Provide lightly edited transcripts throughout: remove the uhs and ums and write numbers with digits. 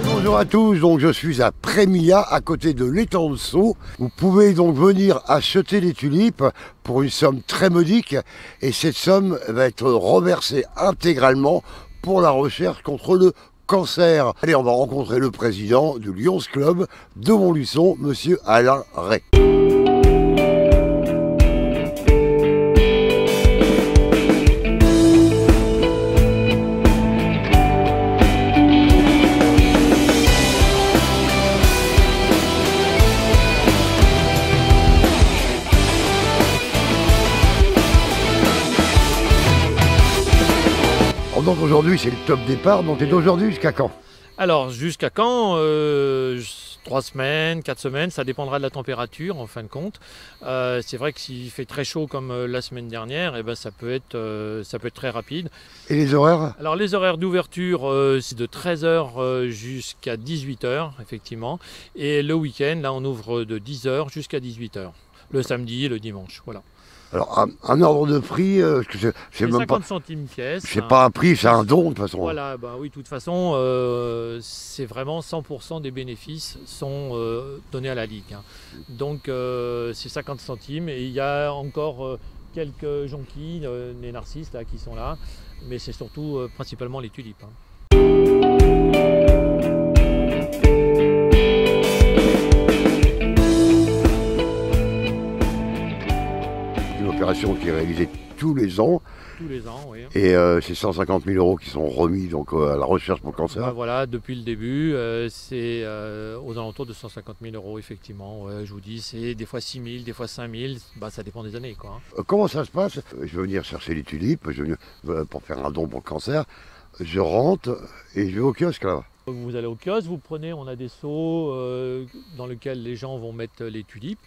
Bonjour à tous, donc je suis à Prémilla, à côté de l'étang de Sceaux. Vous pouvez donc venir acheter des tulipes pour une somme très modique et cette somme va être reversée intégralement pour la recherche contre le cancer. Allez, on va rencontrer le président du Lions Club de Montluçon, monsieur Alain Ray. Donc aujourd'hui c'est le top départ, donc c'est d'aujourd'hui jusqu'à quand? Alors jusqu'à quand 3 semaines, 4 semaines, ça dépendra de la température en fin de compte. C'est vrai que s'il fait très chaud comme la semaine dernière, eh ben, ça peut être très rapide. Et les horaires? Alors les horaires d'ouverture, c'est de 13h jusqu'à 18h effectivement. Et le week-end, là on ouvre de 10h jusqu'à 18h. Le samedi et le dimanche, voilà. Alors, un ordre de prix, c'est même 50 centimes pièce. C'est pas un prix, c'est un don de toute façon. Voilà, bah oui, de toute façon, c'est vraiment 100% des bénéfices sont donnés à la Ligue. Hein. Donc, c'est 50 centimes et il y a encore quelques jonquilles, les narcisses là, qui sont là, mais c'est surtout principalement les tulipes. Hein. Opération qui est réalisée tous les ans. Tous les ans, oui. Et c'est 150 000 € qui sont remis donc, à la recherche pour le cancer. Bah, voilà, depuis le début, c'est aux alentours de 150 000 € effectivement. Ouais, je vous dis, c'est des fois 6 000, des fois 5 000, bah, ça dépend des années. Quoi, hein. Comment ça se passe? Je veux venir chercher les tulipes, je veux venir, pour faire un don pour le cancer. Je rentre et je vais au kiosque là. Vous allez au kiosque, vous prenez, on a des seaux dans lesquels les gens vont mettre les tulipes.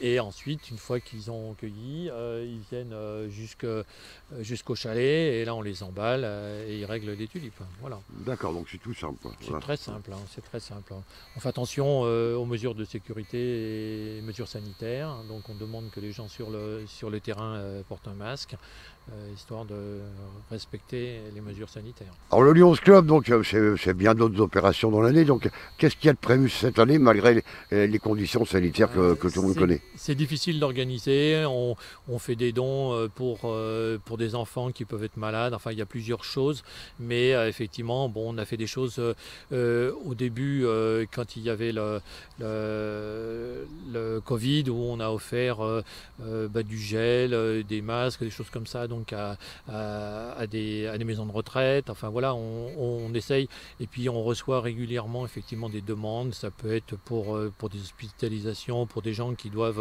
Et ensuite, une fois qu'ils ont cueilli, ils viennent jusqu'au chalet et là on les emballe et ils règlent les tulipes. Voilà. D'accord, donc c'est tout simple. C'est voilà. très simple, hein, c'est très simple. On fait attention aux mesures de sécurité et mesures sanitaires. Donc on demande que les gens sur le terrain portent un masque, histoire de respecter les mesures sanitaires. Alors le Lions Club, donc c'est bien d'autres opérations dans l'année. Donc qu'est-ce qu'il y a de prévu cette année malgré les conditions sanitaires que tout le monde connaît? C'est difficile d'organiser, on fait des dons pour des enfants qui peuvent être malades, enfin il y a plusieurs choses, mais effectivement bon, on a fait des choses au début quand il y avait le Covid où on a offert du gel, des masques, des choses comme ça donc à des maisons de retraite, enfin voilà on essaye et puis on reçoit régulièrement effectivement des demandes, ça peut être pour des hospitalisations, pour des gens qui doivent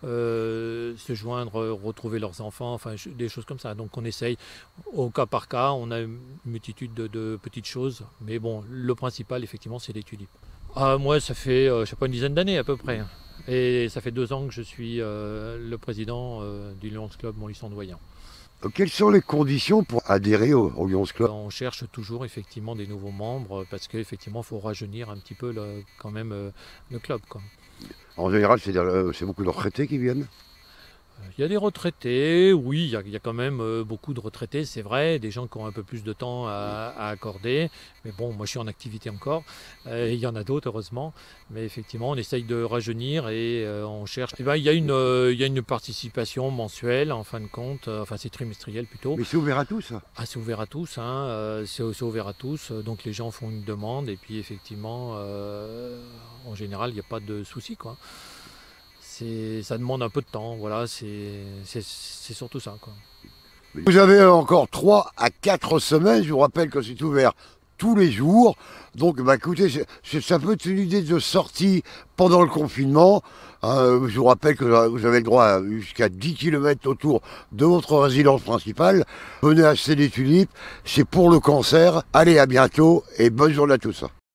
se joindre, retrouver leurs enfants, enfin des choses comme ça. Donc on essaye au cas par cas, on a une multitude de petites choses, mais bon, le principal effectivement c'est les tulipes. Moi ça fait je sais pas une dizaine d'années à peu près, et ça fait 2 ans que je suis le président du Lions Club Montluçon-Doyen. Quelles sont les conditions pour adhérer au Lions Club? On cherche toujours effectivement des nouveaux membres parce qu'effectivement il faut rajeunir un petit peu quand même le club, quoi. En général, c'est beaucoup de retraités qui viennent? Il y a des retraités, oui, il y a quand même beaucoup de retraités, c'est vrai, des gens qui ont un peu plus de temps à accorder. Mais bon, moi je suis en activité encore, il y en a d'autres heureusement. Mais effectivement, on essaye de rajeunir et on cherche. Et ben, il y a une participation mensuelle en fin de compte, enfin c'est trimestriel plutôt. Mais c'est ouvert à tous? Ah, c'est ouvert à tous, hein, c'est ouvert à tous, donc les gens font une demande et puis effectivement, en général, il n'y a pas de souci, quoi. Ça demande un peu de temps, voilà, c'est surtout ça, quoi. Vous avez encore 3 à 4 semaines, je vous rappelle que c'est ouvert tous les jours. Donc bah, écoutez, ça peut être une idée de sortie pendant le confinement. Je vous rappelle que vous avez le droit jusqu'à 10 km autour de votre résidence principale. Venez acheter des tulipes, c'est pour le cancer. Allez, à bientôt et bonne journée à tous.